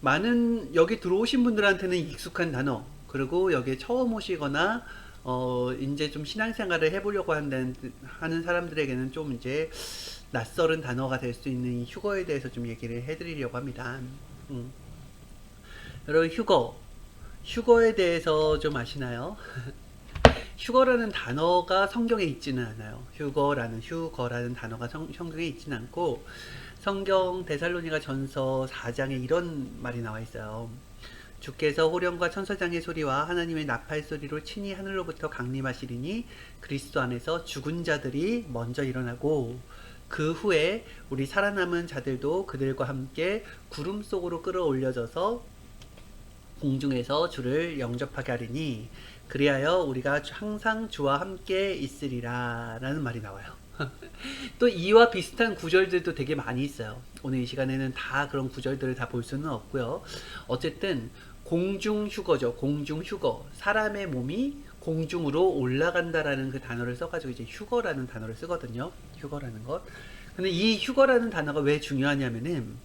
많은 여기 들어오신 분들한테는 익숙한 단어, 그리고 여기에 처음 오시거나 이제 좀 신앙생활을 해보려고 하는 사람들에게는 좀 이제 낯설은 단어가 될 수 있는 이 휴거에 대해서 좀 얘기를 해드리려고 합니다. 음. 여러분, 휴거에 대해서 좀 아시나요? 휴거라는 단어가 성경에 있지는 않아요. 휴거라는 단어가 성경에 있지는 않고, 성경 데살로니가 전서 4장에 이런 말이 나와 있어요. 주께서 호령과 천사장의 소리와 하나님의 나팔 소리로 친히 하늘로부터 강림하시리니 그리스도 안에서 죽은 자들이 먼저 일어나고 그 후에 우리 살아남은 자들도 그들과 함께 구름 속으로 끌어올려져서 공중에서 주를 영접하게 하리니 그리하여 우리가 항상 주와 함께 있으리라 라는 말이 나와요. 또 이와 비슷한 구절들도 되게 많이 있어요. 오늘 이 시간에는 다 그런 구절들을 다 볼 수는 없고요. 어쨌든 공중휴거죠. 공중휴거. 사람의 몸이 공중으로 올라간다라는 그 단어를 써가지고 이제 휴거라는 단어를 쓰거든요. 휴거라는 것. 근데 이 휴거라는 단어가 왜 중요하냐면은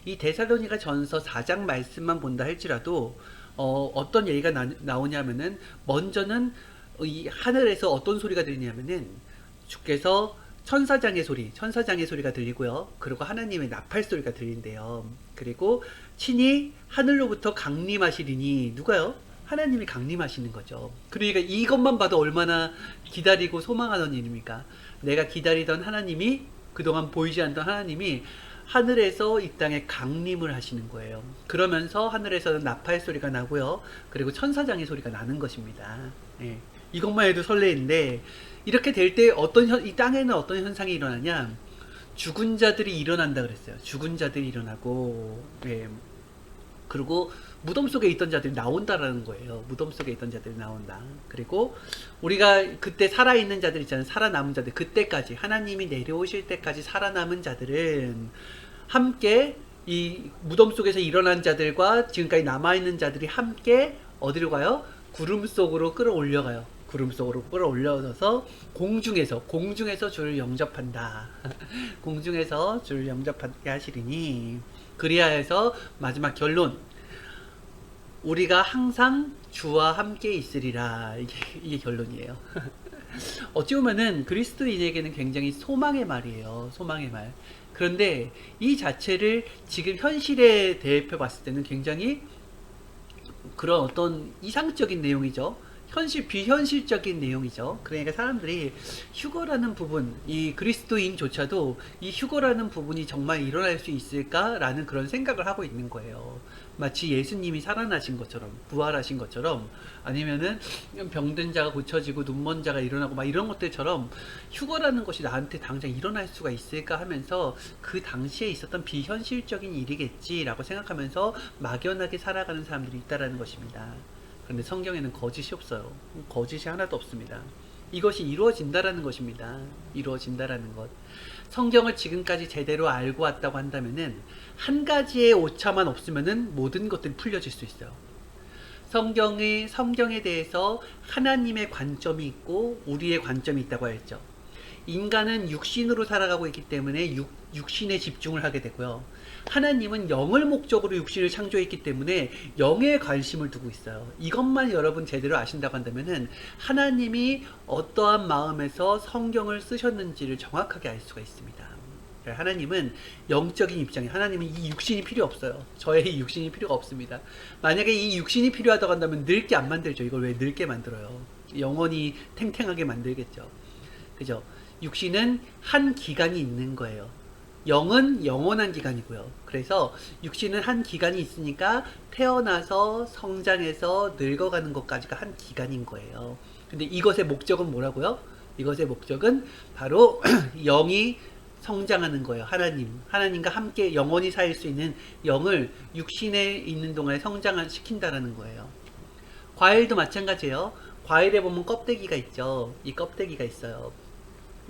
이 데살로니가 전서 4장 말씀만 본다 할지라도 어떤 얘기가 나오냐면은 먼저는 이 하늘에서 어떤 소리가 들리냐면은 주께서 천사장의 소리가 들리고요. 그리고 하나님의 나팔 소리가 들린대요. 그리고 친히 하늘로부터 강림하시리니 누가요? 하나님이 강림하시는 거죠. 그러니까 이것만 봐도 얼마나 기다리고 소망하던 일입니까? 내가 기다리던 하나님이 그동안 보이지 않던 하나님이 하늘에서 이 땅에 강림을 하시는 거예요. 그러면서 하늘에서는 나팔 소리가 나고요. 그리고 천사장의 소리가 나는 것입니다. 예. 이것만 해도 설레인데 이렇게 될 때 이 땅에는 어떤 현상이 일어나냐? 죽은 자들이 일어난다 그랬어요. 죽은 자들이 일어나고, 예. 그리고 무덤 속에 있던 자들이 나온다라는 거예요. 무덤 속에 있던 자들이 나온다. 그리고 우리가 그때 살아있는 자들 있잖아요. 살아남은 자들. 그때까지, 하나님이 내려오실 때까지 살아남은 자들은 함께 이 무덤 속에서 일어난 자들과 지금까지 남아있는 자들이 함께 어디로 가요? 구름 속으로 끌어올려가요. 구름 속으로 끌어올려서 공중에서 주를 영접한다. 공중에서 주를 영접하게 하시리니 그리하여서 마지막 결론, 우리가 항상 주와 함께 있으리라. 이게 결론이에요. 어찌 보면은 그리스도인에게는 굉장히 소망의 말이에요. 소망의 말. 그런데 이 자체를 지금 현실에 대입해 봤을 때는 굉장히 그런 어떤 이상적인 내용이죠. 비현실적인 내용이죠. 그러니까 사람들이 휴거라는 부분, 이 그리스도인조차도 이 휴거라는 부분이 정말 일어날 수 있을까라는 그런 생각을 하고 있는 거예요. 마치 예수님이 살아나신 것처럼, 부활하신 것처럼, 아니면은 병든 자가 고쳐지고 눈먼 자가 일어나고 막 이런 것들처럼 휴거라는 것이 나한테 당장 일어날 수가 있을까 하면서 그 당시에 있었던 비현실적인 일이겠지라고 생각하면서 막연하게 살아가는 사람들이 있다라는 것입니다. 그런데 성경에는 거짓이 없어요. 거짓이 하나도 없습니다. 이것이 이루어진다라는 것입니다. 이루어진다라는 것. 성경을 지금까지 제대로 알고 왔다고 한다면은 한 가지의 오차만 없으면은 모든 것들이 풀려질 수 있어요. 성경에 대해서 하나님의 관점이 있고 우리의 관점이 있다고 했죠. 인간은 육신으로 살아가고 있기 때문에 육신에 집중을 하게 되고요. 하나님은 영을 목적으로 육신을 창조했기 때문에 영에 관심을 두고 있어요. 이것만 여러분 제대로 아신다고 한다면은 하나님이 어떠한 마음에서 성경을 쓰셨는지를 정확하게 알 수가 있습니다. 하나님은 영적인 입장에 하나님은 이 육신이 필요 없어요. 저의 이 육신이 필요가 없습니다. 만약에 이 육신이 필요하다고 한다면 늙게 안 만들죠. 이걸 왜 늙게 만들어요? 영원히 탱탱하게 만들겠죠. 그죠? 육신은 한 기간이 있는 거예요. 영은 영원한 기간이고요. 그래서 육신은 한 기간이 있으니까 태어나서 성장해서 늙어가는 것까지가 한 기간인 거예요. 근데 이것의 목적은 뭐라고요? 이것의 목적은 바로 영이 성장하는 거예요. 하나님과 함께 영원히 살 수 있는 영을 육신에 있는 동안에 성장을 시킨다라는 거예요. 과일도 마찬가지예요. 과일에 보면 껍데기가 있죠. 이 껍데기가 있어요.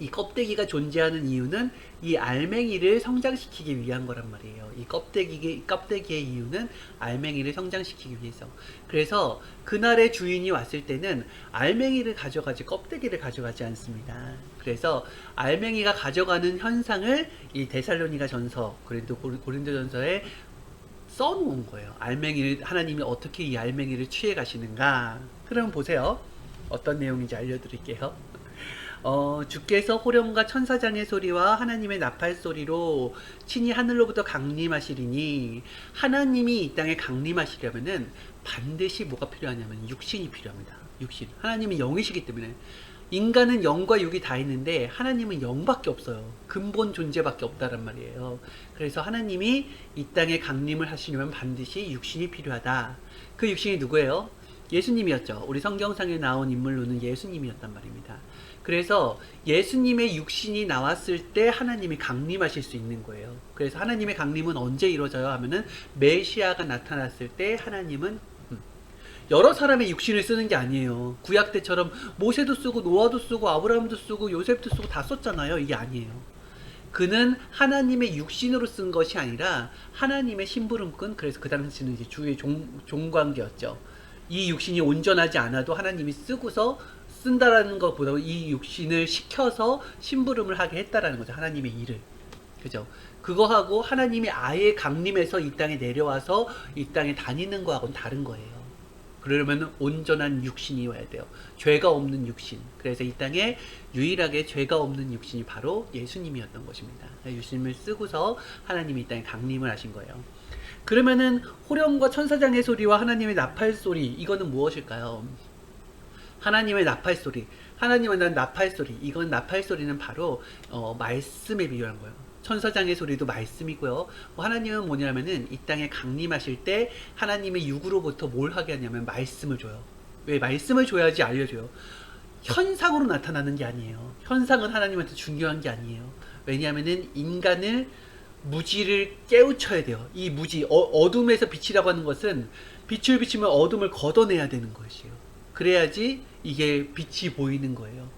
이 껍데기가 존재하는 이유는 이 알맹이를 성장시키기 위한 거란 말이에요. 이 껍데기의 이유는 알맹이를 성장시키기 위해서. 그래서 그날의 주인이 왔을 때는 알맹이를 가져가지 껍데기를 가져가지 않습니다. 그래서 알맹이가 가져가는 현상을 이 데살로니가 전서, 고린도 전서에 써놓은 거예요. 알맹이를, 하나님이 어떻게 이 알맹이를 취해 가시는가. 그럼 보세요. 어떤 내용인지 알려드릴게요. 주께서 호령과 천사장의 소리와 하나님의 나팔 소리로 친히 하늘로부터 강림하시리니, 하나님이 이 땅에 강림하시려면은 반드시 뭐가 필요하냐면 육신이 필요합니다. 육신. 하나님은 영이시기 때문에. 인간은 영과 육이 다 있는데 하나님은 영밖에 없어요. 근본 존재밖에 없다란 말이에요. 그래서 하나님이 이 땅에 강림을 하시려면 반드시 육신이 필요하다. 그 육신이 누구예요? 예수님이었죠. 우리 성경상에 나온 인물로는 예수님이었단 말입니다. 그래서 예수님의 육신이 나왔을 때 하나님이 강림하실 수 있는 거예요. 그래서 하나님의 강림은 언제 이루어져요 하면은 메시아가 나타났을 때 하나님은 여러 사람의 육신을 쓰는 게 아니에요. 구약 때처럼 모세도 쓰고 노아도 쓰고 아브라함도 쓰고 요셉도 쓰고 다 썼잖아요. 이게 아니에요. 그는 하나님의 육신으로 쓴 것이 아니라 하나님의 심부름꾼, 그래서 그 당시는 이제 주의 종관계였죠. 이 육신이 온전하지 않아도 하나님이 쓰고서 쓴다라는 것보다 이 육신을 시켜서 심부름을 하게 했다라는 거죠. 하나님의 일을. 그죠? 그거하고 하나님이 아예 강림해서 이 땅에 내려와서 이 땅에 다니는 거하고는 다른 거예요. 그러려면 온전한 육신이 와야 돼요. 죄가 없는 육신. 그래서 이 땅에 유일하게 죄가 없는 육신이 바로 예수님이었던 것입니다. 예수님을 쓰고서 하나님이 이 땅에 강림을 하신 거예요. 그러면은 호령과 천사장의 소리와 하나님의 나팔 소리, 이거는 무엇일까요? 하나님의 나팔 소리, 하나님의 나팔 소리, 이건 나팔 소리는 바로 말씀에 비유한 거예요. 천사장의 소리도 말씀이고요. 하나님은 뭐냐면은 이 땅에 강림하실 때 하나님의 육으로부터 뭘 하게 하냐면 말씀을 줘요. 왜? 말씀을 줘야지 알려줘요. 현상으로 나타나는 게 아니에요. 현상은 하나님한테 중요한 게 아니에요. 왜냐하면은 인간을, 무지를 깨우쳐야 돼요. 이 무지, 어둠에서 빛이라고 하는 것은 빛을 비추면 어둠을 걷어내야 되는 것이에요. 그래야지 이게 빛이 보이는 거예요.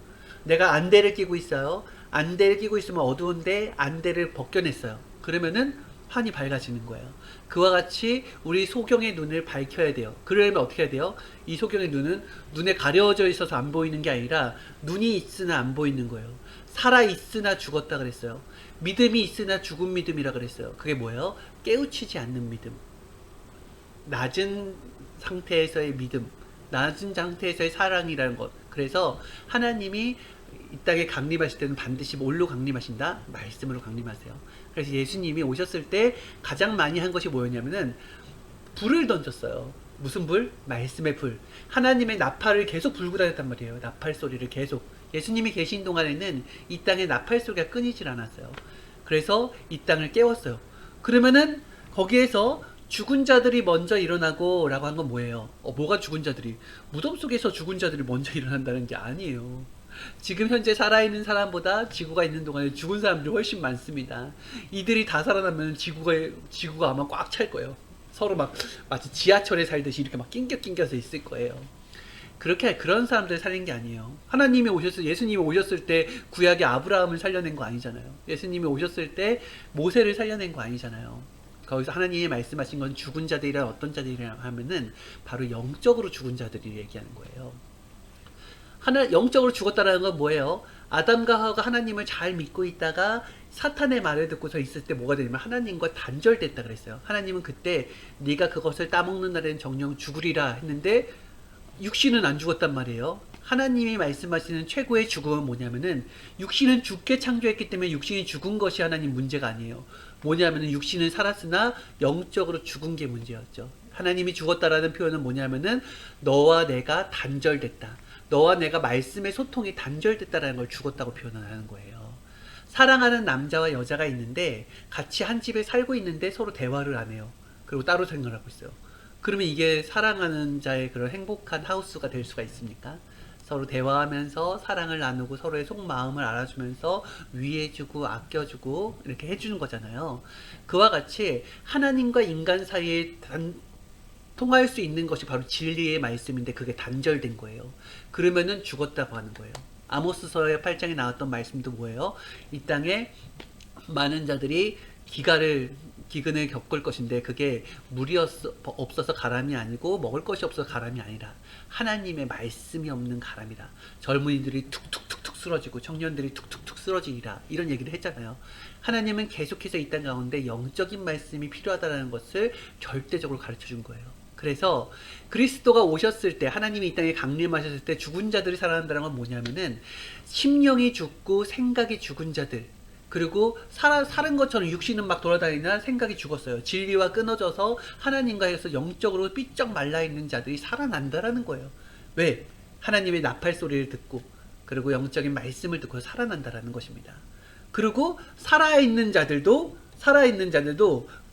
내가 안대를 끼고 있어요. 안대를 끼고 있으면 어두운데 안대를 벗겨냈어요. 그러면은 환히 밝아지는 거예요. 그와 같이 우리 소경의 눈을 밝혀야 돼요. 그러려면 어떻게 해야 돼요? 이 소경의 눈은 눈에 가려져 있어서 안 보이는 게 아니라 눈이 있으나 안 보이는 거예요. 살아 있으나 죽었다 그랬어요. 믿음이 있으나 죽은 믿음이라 그랬어요. 그게 뭐예요? 깨우치지 않는 믿음. 낮은 상태에서의 믿음. 낮은 상태에서의 사랑이라는 것. 그래서 하나님이 이 땅에 강림하실 때는 반드시 뭘로 강림하신다? 말씀으로 강림하세요. 그래서 예수님이 오셨을 때 가장 많이 한 것이 뭐였냐면은 불을 던졌어요. 무슨 불? 말씀의 불. 하나님의 나팔을 계속 불고 다녔단 말이에요. 나팔 소리를 계속. 예수님이 계신 동안에는 이 땅에 나팔 소리가 끊이질 않았어요. 그래서 이 땅을 깨웠어요. 그러면은 거기에서 죽은 자들이 먼저 일어나고 라고 한 건 뭐예요? 뭐가 죽은 자들이? 무덤 속에서 죽은 자들이 먼저 일어난다는 게 아니에요. 지금 현재 살아있는 사람보다 지구가 있는 동안에 죽은 사람들이 훨씬 많습니다. 이들이 다 살아나면 지구가 아마 꽉 찰 거예요. 서로 막 마치 지하철에 살듯이 이렇게 막 낑겨서 있을 거예요. 그런 사람들 살린 게 아니에요. 예수님이 오셨을 때 구약의 아브라함을 살려낸 거 아니잖아요. 예수님이 오셨을 때 모세를 살려낸 거 아니잖아요. 거기서 하나님이 말씀하신 건 죽은 자들이란 어떤 자들이라 하면은 바로 영적으로 죽은 자들이 얘기하는 거예요. 영적으로 죽었다는 건 뭐예요? 아담과 하와가 하나님을 잘 믿고 있다가 사탄의 말을 듣고서 있을 때 뭐가 되냐면 하나님과 단절됐다 그랬어요. 하나님은 그때 네가 그것을 따먹는 날에는 정령 죽으리라 했는데 육신은 안 죽었단 말이에요. 하나님이 말씀하시는 최고의 죽음은 뭐냐면은 육신은 죽게 창조했기 때문에 육신이 죽은 것이 하나님 문제가 아니에요. 뭐냐면은 육신은 살았으나 영적으로 죽은 게 문제였죠. 하나님이 죽었다라는 표현은 뭐냐면은 너와 내가 단절됐다. 너와 내가 말씀의 소통이 단절됐다라는 걸 죽었다고 표현을 하는 거예요. 사랑하는 남자와 여자가 있는데 같이 한 집에 살고 있는데 서로 대화를 안 해요. 그리고 따로 생활하고 있어요. 그러면 이게 사랑하는 자의 그런 행복한 하우스가 될 수가 있습니까? 서로 대화하면서 사랑을 나누고 서로의 속마음을 알아주면서 위해주고 아껴주고 이렇게 해주는 거잖아요. 그와 같이 하나님과 인간 사이에 통할 수 있는 것이 바로 진리의 말씀인데 그게 단절된 거예요. 그러면은 죽었다고 하는 거예요. 아모스서의 8장에 나왔던 말씀도 뭐예요? 이 땅에 많은 자들이 기근을 겪을 것인데 그게 물이 없어서 가람이 아니고 먹을 것이 없어서 가람이 아니라 하나님의 말씀이 없는 가람이라. 젊은이들이 툭툭툭툭 쓰러지고 청년들이 툭툭툭 쓰러지리라 이런 얘기를 했잖아요. 하나님은 계속해서 이 땅 가운데 영적인 말씀이 필요하다는 것을 절대적으로 가르쳐 준 거예요. 그래서 그리스도가 오셨을 때 하나님이 이 땅에 강림하셨을 때 죽은 자들이 살아난다는 건 뭐냐면은 심령이 죽고 생각이 죽은 자들, 그리고 살은 것처럼 육신은 막 돌아다니나 생각이 죽었어요. 진리와 끊어져서 하나님과 해서 영적으로 삐쩍 말라있는 자들이 살아난다라는 거예요. 왜? 하나님의 나팔 소리를 듣고 그리고 영적인 말씀을 듣고 살아난다라는 것입니다. 그리고 살아있는 자들도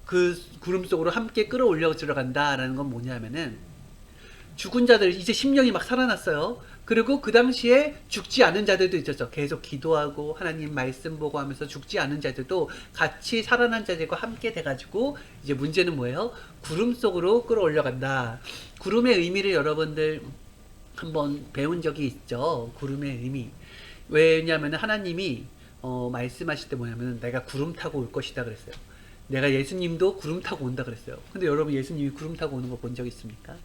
그 구름 속으로 함께 끌어올려 들어간다라는 건 뭐냐면은 죽은 자들 이제 심령이 막 살아났어요. 그리고 그 당시에 죽지 않은 자들도 있었죠. 계속 기도하고 하나님 말씀 보고 하면서 죽지 않은 자들도 같이 살아난 자들과 함께 돼가지고 이제 문제는 뭐예요? 구름 속으로 끌어올려간다. 구름의 의미를 여러분들 한번 배운 적이 있죠. 구름의 의미. 왜냐하면 하나님이 말씀하실 때 뭐냐면 내가 구름 타고 올 것이다 그랬어요. 내가 예수님도 구름 타고 온다 그랬어요. 근데 여러분 예수님이 구름 타고 오는 거 본 적 있습니까?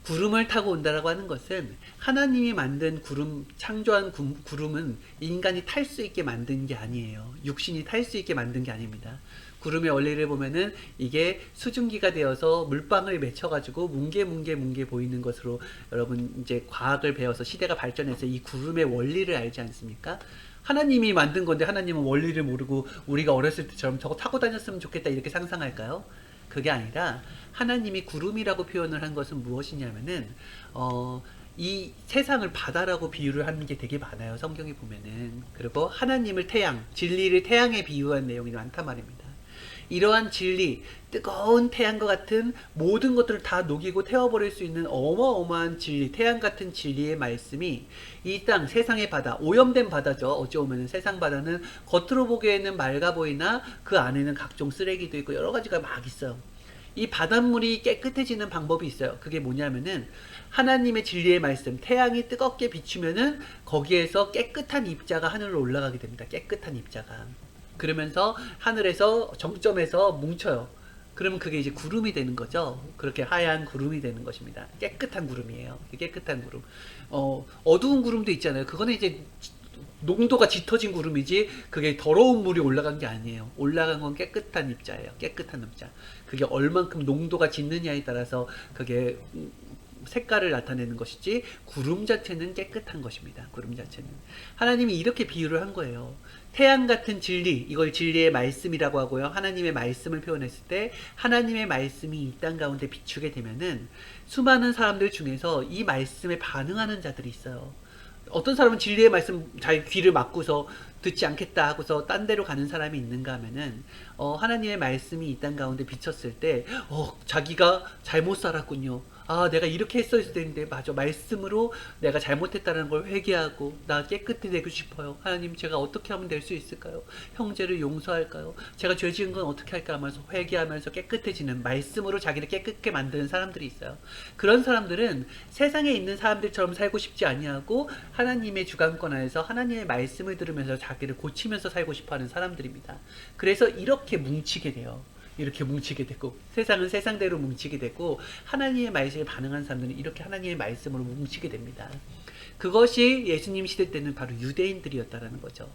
구름을 타고 온다라고 하는 것은 하나님이 만든 구름, 창조한 구름은 인간이 탈 수 있게 만든 게 아니에요. 육신이 탈 수 있게 만든 게 아닙니다. 구름의 원리를 보면은 이게 수증기가 되어서 물방울 맺혀가지고 뭉게 보이는 것으로 여러분 이제 과학을 배워서 시대가 발전해서 이 구름의 원리를 알지 않습니까? 하나님이 만든 건데 하나님은 원리를 모르고 우리가 어렸을 때처럼 저거 타고 다녔으면 좋겠다 이렇게 상상할까요? 그게 아니라 하나님이 구름이라고 표현을 한 것은 무엇이냐면은 이 세상을 바다라고 비유를 하는 게 되게 많아요. 성경에 보면은. 그리고 하나님을 태양, 진리를 태양에 비유한 내용이 많단 말입니다. 이러한 진리, 뜨거운 태양과 같은 모든 것들을 다 녹이고 태워버릴 수 있는 어마어마한 진리, 태양 같은 진리의 말씀이 이 땅, 세상의 바다, 오염된 바다죠. 어찌 보면 세상 바다는 겉으로 보기에는 맑아 보이나 그 안에는 각종 쓰레기도 있고 여러 가지가 막 있어요. 이 바닷물이 깨끗해지는 방법이 있어요. 그게 뭐냐면은 하나님의 진리의 말씀, 태양이 뜨겁게 비추면은 거기에서 깨끗한 입자가 하늘로 올라가게 됩니다. 깨끗한 입자가. 그러면서 하늘에서 정점에서 뭉쳐요. 그러면 그게 이제 구름이 되는 거죠. 그렇게 하얀 구름이 되는 것입니다. 깨끗한 구름이에요. 깨끗한 구름. 어두운 구름도 있잖아요. 그거는 이제 농도가 짙어진 구름이지 그게 더러운 물이 올라간 게 아니에요. 올라간 건 깨끗한 입자예요. 깨끗한 입자. 그게 얼만큼 농도가 짙느냐에 따라서 그게 색깔을 나타내는 것이지 구름 자체는 깨끗한 것입니다. 구름 자체는. 하나님이 이렇게 비유를 한 거예요. 태양 같은 진리, 이걸 진리의 말씀이라고 하고요. 하나님의 말씀을 표현했을 때 하나님의 말씀이 이 땅 가운데 비추게 되면은 수많은 사람들 중에서 이 말씀에 반응하는 자들이 있어요. 어떤 사람은 진리의 말씀 자기 귀를 막고서 듣지 않겠다 하고서 딴 데로 가는 사람이 있는가 하면은 하나님의 말씀이 이 땅 가운데 비쳤을 때 자기가 잘못 살았군요. 아, 내가 이렇게 했어야 되는데 맞아. 말씀으로 내가 잘못했다는 걸 회개하고 나 깨끗이 되고 싶어요. 하나님 제가 어떻게 하면 될 수 있을까요? 형제를 용서할까요? 제가 죄 지은 건 어떻게 할까 하면서 회개하면서 깨끗해지는 말씀으로 자기를 깨끗게 만드는 사람들이 있어요. 그런 사람들은 세상에 있는 사람들처럼 살고 싶지 아니하고 하나님의 주관권 하에서 하나님의 말씀을 들으면서 자기를 고치면서 살고 싶어하는 사람들입니다. 그래서 이렇게 뭉치게 돼요. 이렇게 뭉치게 되고 세상은 세상대로 뭉치게 되고 하나님의 말씀에 반응한 사람들은 이렇게 하나님의 말씀으로 뭉치게 됩니다. 그것이 예수님 시대 때는 바로 유대인들이었다라는 거죠.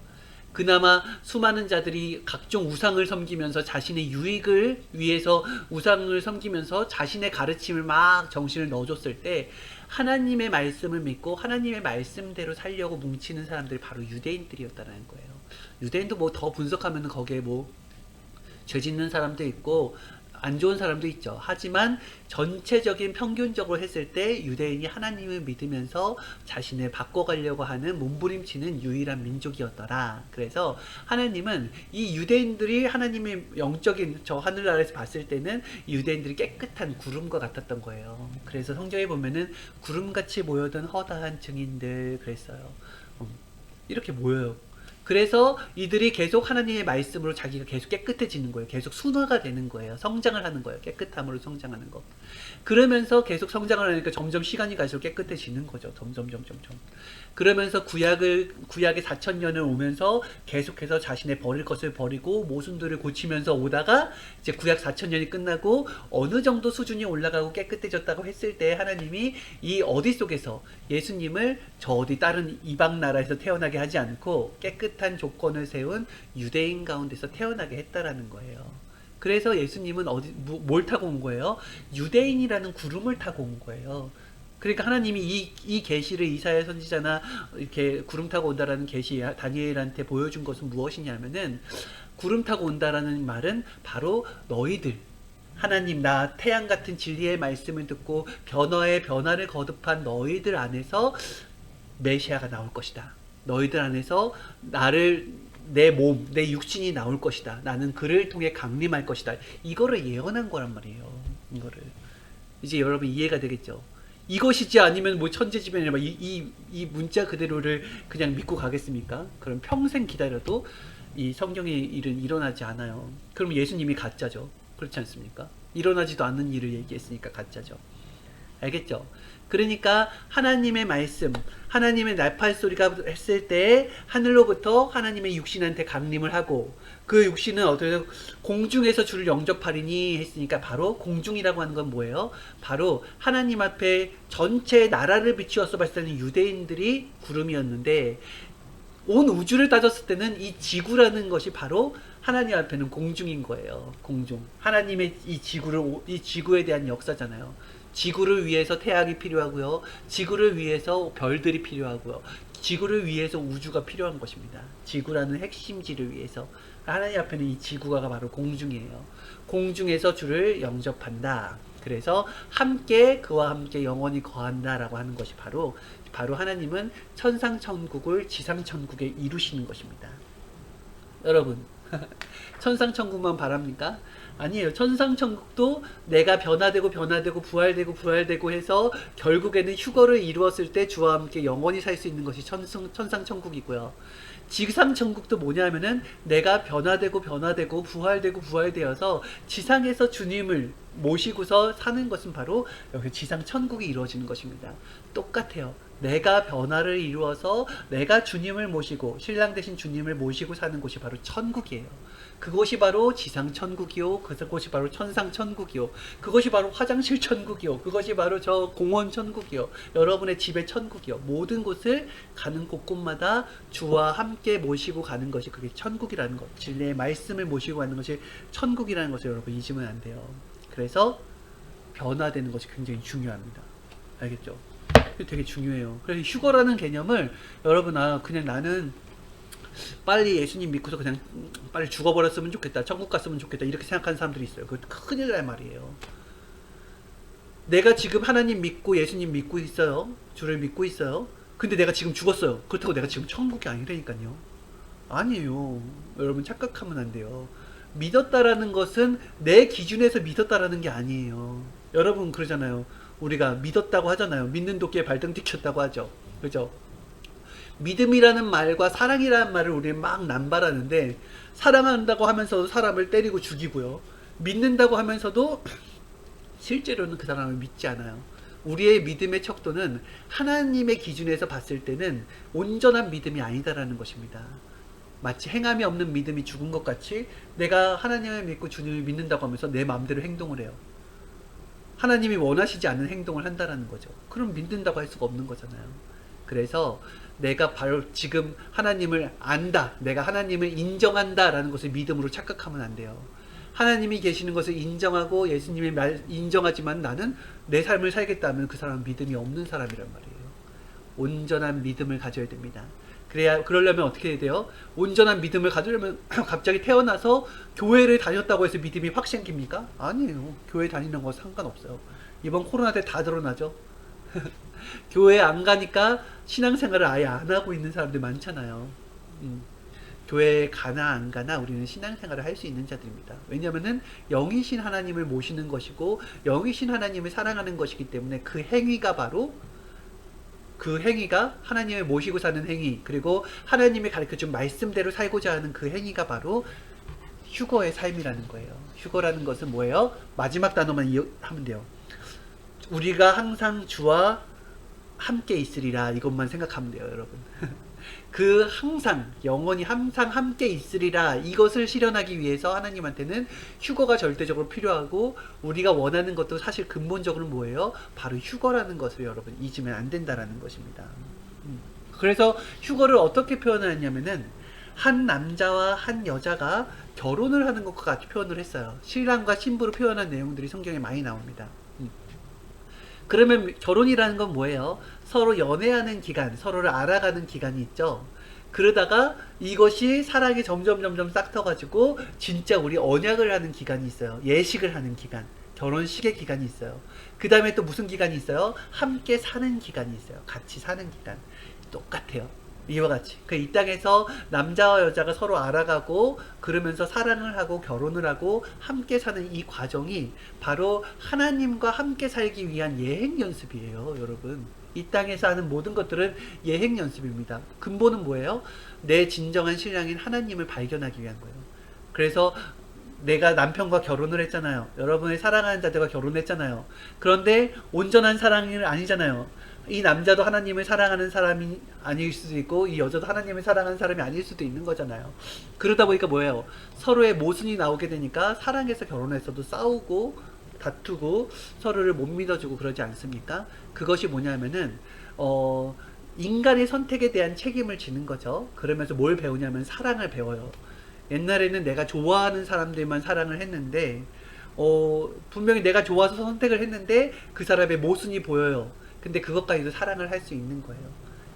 그나마 수많은 자들이 각종 우상을 섬기면서 자신의 유익을 위해서 우상을 섬기면서 자신의 가르침을 막 정신을 넣어줬을 때 하나님의 말씀을 믿고 하나님의 말씀대로 살려고 뭉치는 사람들이 바로 유대인들이었다는 거예요. 유대인도 뭐 더 분석하면 거기에 뭐 죄 짓는 사람도 있고 안 좋은 사람도 있죠. 하지만 전체적인 평균적으로 했을 때 유대인이 하나님을 믿으면서 자신을 바꿔가려고 하는 몸부림치는 유일한 민족이었더라. 그래서 하나님은 이 유대인들이 하나님의 영적인 저 하늘나라에서 봤을 때는 유대인들이 깨끗한 구름과 같았던 거예요. 그래서 성경에 보면은 구름같이 모여든 허다한 증인들 그랬어요. 이렇게 모여요. 그래서 이들이 계속 하나님의 말씀으로 자기가 계속 깨끗해지는 거예요. 계속 순화가 되는 거예요. 성장을 하는 거예요. 깨끗함으로 성장하는 거. 그러면서 계속 성장을 하니까 점점 시간이 갈수록 깨끗해지는 거죠. 점점. 그러면서 구약의 4,000년을 오면서 계속해서 자신의 버릴 것을 버리고 모순들을 고치면서 오다가 이제 구약 4,000년이 끝나고 어느 정도 수준이 올라가고 깨끗해졌다고 했을 때 하나님이 이 어디 속에서 예수님을 저 어디 다른 이방 나라에서 태어나게 하지 않고 깨끗한 조건을 세운 유대인 가운데서 태어나게 했다라는 거예요. 그래서 예수님은 뭘 타고 온 거예요? 유대인이라는 구름을 타고 온 거예요. 그러니까 하나님이 이 계시를 이사야 선지자나 이렇게 구름 타고 온다라는 계시 다니엘한테 보여준 것은 무엇이냐면은 구름 타고 온다라는 말은 바로 너희들 하나님 나 태양 같은 진리의 말씀을 듣고 변화를 거듭한 너희들 안에서 메시아가 나올 것이다. 너희들 안에서 내 몸, 내 육신이 나올 것이다. 나는 그를 통해 강림할 것이다. 이거를 예언한 거란 말이에요. 이거를 이제 여러분 이해가 되겠죠? 이것이지 아니면 뭐 천재지변이나 이 문자 그대로를 그냥 믿고 가겠습니까? 그럼 평생 기다려도 이 성경의 일은 일어나지 않아요. 그럼 예수님이 가짜죠. 그렇지 않습니까? 일어나지도 않는 일을 얘기했으니까 가짜죠. 알겠죠? 그러니까 하나님의 말씀, 하나님의 날팔 소리가 했을 때 하늘로부터 하나님의 육신한테 강림을 하고 그 육신은 어떻게 공중에서 주를 영접하리니 했으니까 바로 공중이라고 하는 건 뭐예요? 바로 하나님 앞에 전체 나라를 비추어서 봤을 때는 유대인들이 구름이었는데 온 우주를 따졌을 때는 이 지구라는 것이 바로 하나님 앞에는 공중인 거예요. 공중. 하나님의 이 지구에 대한 역사잖아요. 지구를 위해서 태양이 필요하고요. 지구를 위해서 별들이 필요하고요. 지구를 위해서 우주가 필요한 것입니다. 지구라는 핵심지를 위해서. 하나님 앞에는 이 지구가 바로 공중이에요. 공중에서 주를 영접한다. 그래서 그와 함께 영원히 거한다라고 하는 것이 바로 하나님은 천상천국을 지상천국에 이루시는 것입니다. 여러분 천상천국만 바랍니까? 아니에요. 천상천국도 내가 변화되고 부활되고 해서 결국에는 휴거를 이루었을 때 주와 함께 영원히 살 수 있는 것이 천상천국이고요. 지상천국도 뭐냐면은 내가 변화되고 부활되어서 지상에서 주님을 모시고서 사는 것은 바로 여기 지상천국이 이루어지는 것입니다. 똑같아요. 내가 변화를 이루어서 내가 주님을 모시고 신랑 되신 주님을 모시고 사는 곳이 바로 천국이에요. 그것이 바로 지상천국이요. 그것이 바로 천상천국이요. 그것이 바로 화장실 천국이요. 그것이 바로 저 공원 천국이요. 여러분의 집의 천국이요. 모든 곳을 가는 곳곳마다 주와 함께 모시고 가는 것이 그게 천국이라는 것. 진리의 말씀을 모시고 가는 것이 천국이라는 것을 여러분 잊으면 안 돼요. 그래서 변화되는 것이 굉장히 중요합니다. 알겠죠? 되게 중요해요. 그래서 휴거라는 개념을 여러분 그냥 나는 빨리 예수님 믿고서 그냥 빨리 죽어버렸으면 좋겠다. 천국 갔으면 좋겠다. 이렇게 생각하는 사람들이 있어요. 그거 큰일 날 말이에요. 내가 지금 하나님 믿고 예수님 믿고 있어요. 주를 믿고 있어요. 근데 내가 지금 죽었어요. 그렇다고 내가 지금 천국이 아니라니까요. 아니에요. 여러분 착각하면 안 돼요. 믿었다라는 것은 내 기준에서 믿었다라는 게 아니에요. 여러분 그러잖아요. 우리가 믿었다고 하잖아요. 믿는 도끼에 발등 찍혔다고 하죠. 그죠? 믿음이라는 말과 사랑이라는 말을 우리는 막 남발하는데 사랑한다고 하면서도 사람을 때리고 죽이고요. 믿는다고 하면서도 실제로는 그 사람을 믿지 않아요. 우리의 믿음의 척도는 하나님의 기준에서 봤을 때는 온전한 믿음이 아니다라는 것입니다. 마치 행함이 없는 믿음이 죽은 것 같이 내가 하나님을 믿고 주님을 믿는다고 하면서 내 마음대로 행동을 해요. 하나님이 원하시지 않는 행동을 한다라는 거죠. 그럼 믿는다고 할 수가 없는 거잖아요. 그래서 내가 바로 지금 하나님을 안다, 내가 하나님을 인정한다라는 것을 믿음으로 착각하면 안 돼요. 하나님이 계시는 것을 인정하고 예수님의 말 인정하지만 나는 내 삶을 살겠다면 그 사람은 믿음이 없는 사람이란 말이에요. 온전한 믿음을 가져야 됩니다. 그러려면 어떻게 해야 돼요? 온전한 믿음을 가지려면 갑자기 태어나서 교회를 다녔다고 해서 믿음이 확 생깁니까? 아니에요. 교회 다니는 거 상관없어요. 이번 코로나 때 다 드러나죠? 교회 안 가니까 신앙생활을 아예 안 하고 있는 사람들 많잖아요. 교회에 가나 안 가나 우리는 신앙생활을 할 수 있는 자들입니다. 왜냐하면은 영이신 하나님을 모시는 것이고 영이신 하나님을 사랑하는 것이기 때문에 그 행위가 바로 그 행위가 하나님을 모시고 사는 행위, 그리고 하나님이 가르쳐준 말씀대로 살고자 하는 그 행위가 바로 휴거의 삶이라는 거예요. 휴거라는 것은 뭐예요? 마지막 단어만 하면 돼요. 우리가 항상 주와 함께 있으리라. 이것만 생각하면 돼요, 여러분. 그 항상, 영원히 항상 함께 있으리라. 이것을 실현하기 위해서 하나님한테는 휴거가 절대적으로 필요하고, 우리가 원하는 것도 사실 근본적으로 뭐예요? 바로 휴거라는 것을 여러분 잊으면 안 된다라는 것입니다. 그래서 휴거를 어떻게 표현하냐면은 한 남자와 한 여자가 결혼을 하는 것과 같이 표현을 했어요. 신랑과 신부로 표현한 내용들이 성경에 많이 나옵니다. 그러면 결혼이라는 건 뭐예요? 서로 연애하는 기간, 서로를 알아가는 기간이 있죠. 그러다가 이것이 사랑이 점점 싹터가지고 진짜 우리 언약을 하는 기간이 있어요. 예식을 하는 기간, 결혼식의 기간이 있어요. 그 다음에 또 무슨 기간이 있어요? 함께 사는 기간이 있어요. 같이 사는 기간. 똑같아요. 이와 같이 이 땅에서 남자와 여자가 서로 알아가고 그러면서 사랑을 하고 결혼을 하고 함께 사는 이 과정이 바로 하나님과 함께 살기 위한 예행 연습이에요, 여러분. 이 땅에서 하는 모든 것들은 예행 연습입니다. 근본은 뭐예요? 내 진정한 신랑인 하나님을 발견하기 위한 거예요. 그래서 내가 남편과 결혼을 했잖아요. 여러분의 사랑하는 자들과 결혼했잖아요. 그런데 온전한 사랑은 아니잖아요. 이 남자도 하나님을 사랑하는 사람이 아닐 수도 있고 이 여자도 하나님을 사랑하는 사람이 아닐 수도 있는 거잖아요. 그러다 보니까 뭐예요? 서로의 모순이 나오게 되니까 사랑해서 결혼해서도 싸우고 다투고 서로를 못 믿어주고 그러지 않습니까? 그것이 뭐냐면은 인간의 선택에 대한 책임을 지는 거죠. 그러면서 뭘 배우냐면 사랑을 배워요. 옛날에는 내가 좋아하는 사람들만 사랑을 했는데 분명히 내가 좋아서 선택을 했는데 그 사람의 모순이 보여요. 근데 그것까지도 사랑을 할 수 있는 거예요.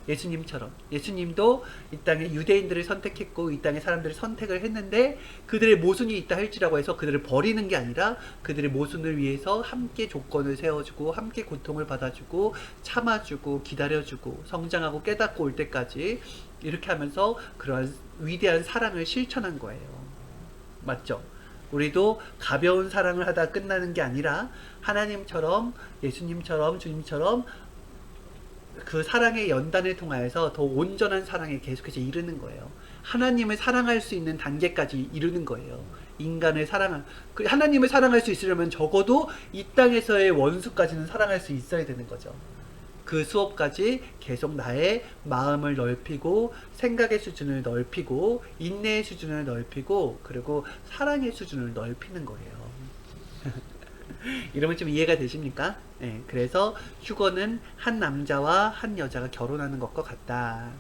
예수님처럼. 예수님도 이 땅에 유대인들을 선택했고 이 땅에 사람들을 선택을 했는데 그들의 모순이 있다 할지라고 해서 그들을 버리는 게 아니라 그들의 모순을 위해서 함께 조건을 세워주고 함께 고통을 받아주고 참아주고 기다려주고 성장하고 깨닫고 올 때까지 이렇게 하면서 그러한 위대한 사랑을 실천한 거예요. 맞죠? 우리도 가벼운 사랑을 하다 끝나는 게 아니라 하나님처럼 예수님처럼 주님처럼 그 사랑의 연단을 통하여서 더 온전한 사랑에 계속해서 이르는 거예요. 하나님을 사랑할 수 있는 단계까지 이르는 거예요. 인간을 하나님을 사랑할 수 있으려면 적어도 이 땅에서의 원수까지는 사랑할 수 있어야 되는 거죠. 그 수업까지 계속 나의 마음을 넓히고 생각의 수준을 넓히고 인내의 수준을 넓히고 그리고 사랑의 수준을 넓히는 거예요. 이러면 좀 이해가 되십니까? 네, 그래서 휴거는 한 남자와 한 여자가 결혼하는 것과 같다.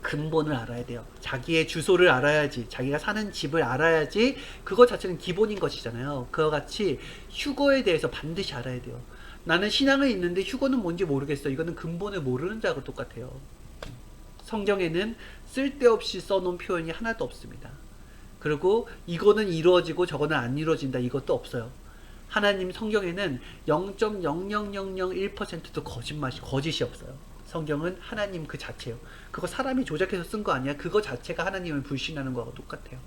근본을 알아야 돼요. 자기의 주소를 알아야지, 자기가 사는 집을 알아야지 그것 자체는 기본인 것이잖아요. 그와 같이 휴거에 대해서 반드시 알아야 돼요. 나는 신앙을 있는데 휴거는 뭔지 모르겠어. 이거는 근본을 모르는 자하고 똑같아요. 성경에는 쓸데없이 써놓은 표현이 하나도 없습니다. 그리고 이거는 이루어지고 저거는 안 이루어진다. 이것도 없어요. 하나님 성경에는 0.00001%도 거짓이 없어요. 성경은 하나님 그 자체예요. 그거 사람이 조작해서 쓴 거 아니야. 그거 자체가 하나님을 불신하는 거하고 똑같아요.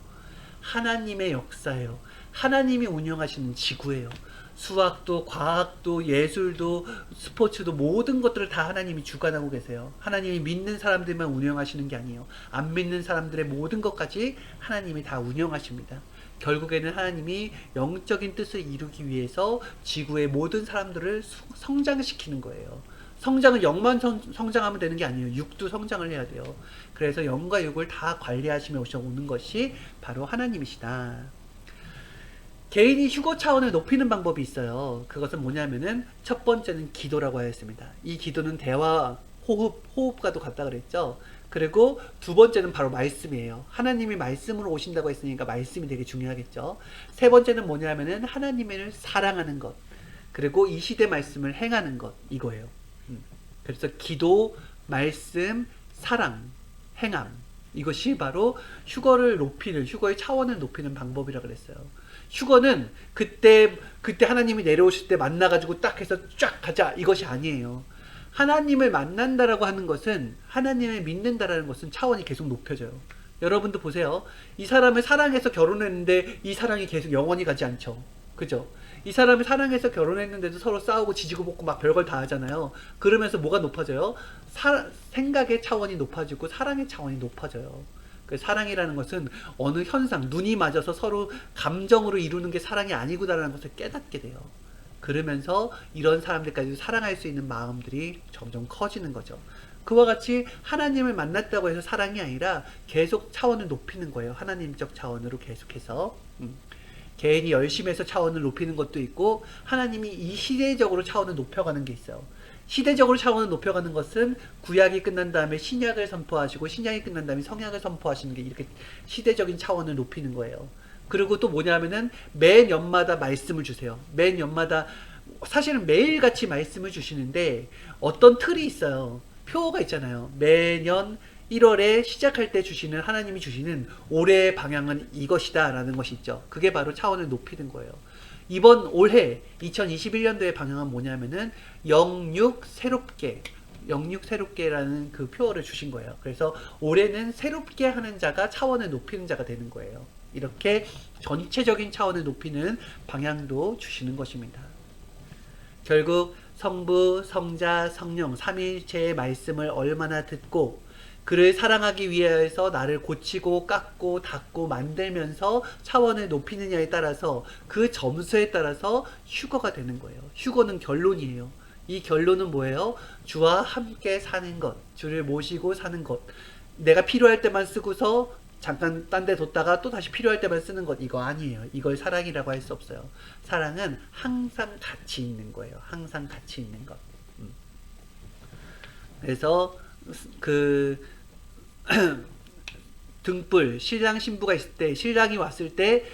하나님의 역사예요. 하나님이 운영하시는 지구예요. 수학도 과학도 예술도 스포츠도 모든 것들을 다 하나님이 주관하고 계세요. 하나님이 믿는 사람들만 운영하시는 게 아니에요. 안 믿는 사람들의 모든 것까지 하나님이 다 운영하십니다. 결국에는 하나님이 영적인 뜻을 이루기 위해서 지구의 모든 사람들을 성장시키는 거예요. 성장은 영만 성장하면 되는 게 아니에요. 육도 성장을 해야 돼요. 그래서 영과 육을 다 관리하시며 오는 것이 바로 하나님이시다. 개인이 휴거 차원을 높이는 방법이 있어요. 그것은 뭐냐면은 첫 번째는 기도라고 하였습니다. 이 기도는 대화, 호흡과도 같다 그랬죠. 그리고 두 번째는 바로 말씀이에요. 하나님이 말씀으로 오신다고 했으니까 말씀이 되게 중요하겠죠. 세 번째는 뭐냐면은 하나님을 사랑하는 것. 그리고 이 시대 말씀을 행하는 것. 이거예요. 그래서 기도, 말씀, 사랑, 행함. 이것이 바로 휴거의 차원을 높이는 방법이라 그랬어요. 휴거는 그때 하나님이 내려오실 때 만나가지고 딱 해서 쫙 가자 이것이 아니에요. 하나님을 만난다라고 하는 것은 하나님을 믿는다라는 것은 차원이 계속 높여져요. 여러분도 보세요. 이 사람을 사랑해서 결혼했는데 이 사랑이 계속 영원히 가지 않죠. 그죠? 이 사람이 사랑해서 결혼했는데도 서로 싸우고 지지고 볶고 막 별걸 다 하잖아요. 그러면서 뭐가 높아져요? 생각의 차원이 높아지고 사랑의 차원이 높아져요. 그 사랑이라는 것은 어느 현상, 눈이 맞아서 서로 감정으로 이루는 게 사랑이 아니구나라는 것을 깨닫게 돼요. 그러면서 이런 사람들까지 사랑할 수 있는 마음들이 점점 커지는 거죠. 그와 같이 하나님을 만났다고 해서 사랑이 아니라 계속 차원을 높이는 거예요. 하나님적 차원으로 계속해서. 개인이 열심히 해서 차원을 높이는 것도 있고, 하나님이 이 시대적으로 차원을 높여가는 게 있어요. 시대적으로 차원을 높여가는 것은 구약이 끝난 다음에 신약을 선포하시고, 신약이 끝난 다음에 성약을 선포하시는 게 이렇게 시대적인 차원을 높이는 거예요. 그리고 또 뭐냐면은 매 년마다 말씀을 주세요. 매 년마다 사실은 매일같이 말씀을 주시는데 어떤 틀이 있어요. 표가 있잖아요. 매년 1월에 시작할 때 주시는, 하나님이 주시는 올해의 방향은 이것이다 라는 것이 있죠. 그게 바로 차원을 높이는 거예요. 이번 올해 2021년도의 방향은 뭐냐면은 영육 새롭게라는 그 표어를 주신 거예요. 그래서 올해는 새롭게 하는 자가 차원을 높이는 자가 되는 거예요. 이렇게 전체적인 차원을 높이는 방향도 주시는 것입니다. 결국 성부, 성자, 성령 삼위일체의 말씀을 얼마나 듣고 그를 사랑하기 위해서 나를 고치고 깎고 닦고 만들면서 차원을 높이느냐에 따라서 그 점수에 따라서 휴거가 되는 거예요. 휴거는 결론이에요. 이 결론은 뭐예요? 주와 함께 사는 것, 주를 모시고 사는 것. 내가 필요할 때만 쓰고서 잠깐 딴 데 뒀다가 또 다시 필요할 때만 쓰는 것, 이거 아니에요. 이걸 사랑이라고 할 수 없어요. 사랑은 항상 같이 있는 거예요. 항상 같이 있는 것. 그래서 그 등불, 신랑 신부가 있을 때, 신랑이 왔을 때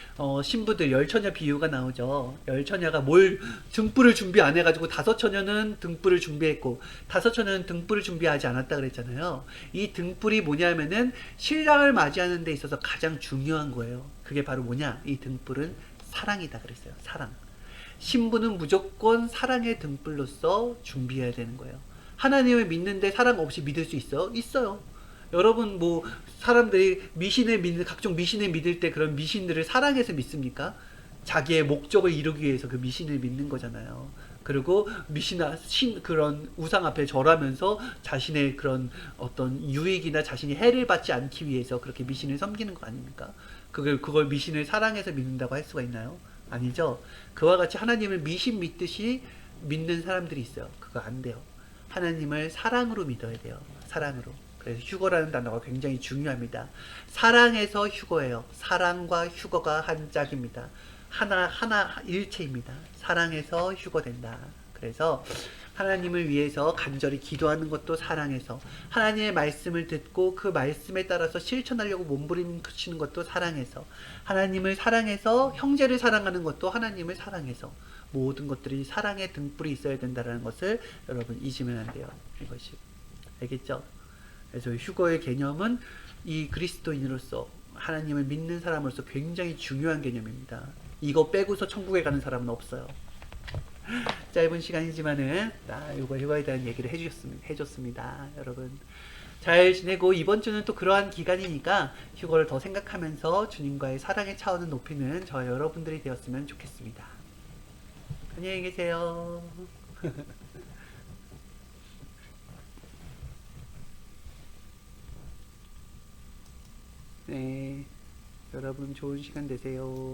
신부들 열처녀 비유가 나오죠. 열처녀가 뭘 등불을 준비 안 해가지고 다섯 처녀는 등불을 준비했고 다섯 처녀는 등불을 준비하지 않았다 그랬잖아요. 이 등불이 뭐냐면은 신랑을 맞이하는 데 있어서 가장 중요한 거예요. 그게 바로 뭐냐? 이 등불은 사랑이다 그랬어요. 사랑. 신부는 무조건 사랑의 등불로서 준비해야 되는 거예요. 하나님을 믿는데 사랑 없이 믿을 수 있어요? 있어요. 여러분 뭐 사람들이 미신을 믿는, 각종 미신을 믿을 때 그런 미신들을 사랑해서 믿습니까? 자기의 목적을 이루기 위해서 그 미신을 믿는 거잖아요. 그리고 미신아 그런 우상 앞에 절하면서 자신의 그런 어떤 유익이나 자신이 해를 받지 않기 위해서 그렇게 미신을 섬기는 거 아닙니까? 그걸 미신을 사랑해서 믿는다고 할 수가 있나요? 아니죠. 그와 같이 하나님을 미신 믿듯이 믿는 사람들이 있어요. 그거 안 돼요. 하나님을 사랑으로 믿어야 돼요. 사랑으로. 그래서 휴거라는 단어가 굉장히 중요합니다. 사랑에서 휴거예요. 사랑과 휴거가 한 짝입니다. 하나 일체입니다. 사랑에서 휴거된다. 그래서 하나님을 위해서 간절히 기도하는 것도 사랑해서, 하나님의 말씀을 듣고 그 말씀에 따라서 실천하려고 몸부림치는 것도 사랑해서, 하나님을 사랑해서 형제를 사랑하는 것도 하나님을 사랑해서, 모든 것들이 사랑의 등불이 있어야 된다는 것을 여러분 잊으면 안 돼요. 이것이. 알겠죠? 그래서 휴거의 개념은 이 그리스도인으로서, 하나님을 믿는 사람으로서 굉장히 중요한 개념입니다. 이거 빼고서 천국에 가는 사람은 없어요. 짧은 시간이지만은 이거 휴거에 대한 얘기를 해줬습니다. 여러분 잘 지내고, 이번 주는 또 그러한 기간이니까 휴거를 더 생각하면서 주님과의 사랑의 차원을 높이는 저 여러분들이 되었으면 좋겠습니다. 안녕히 계세요. 네, 여러분 좋은 시간 되세요.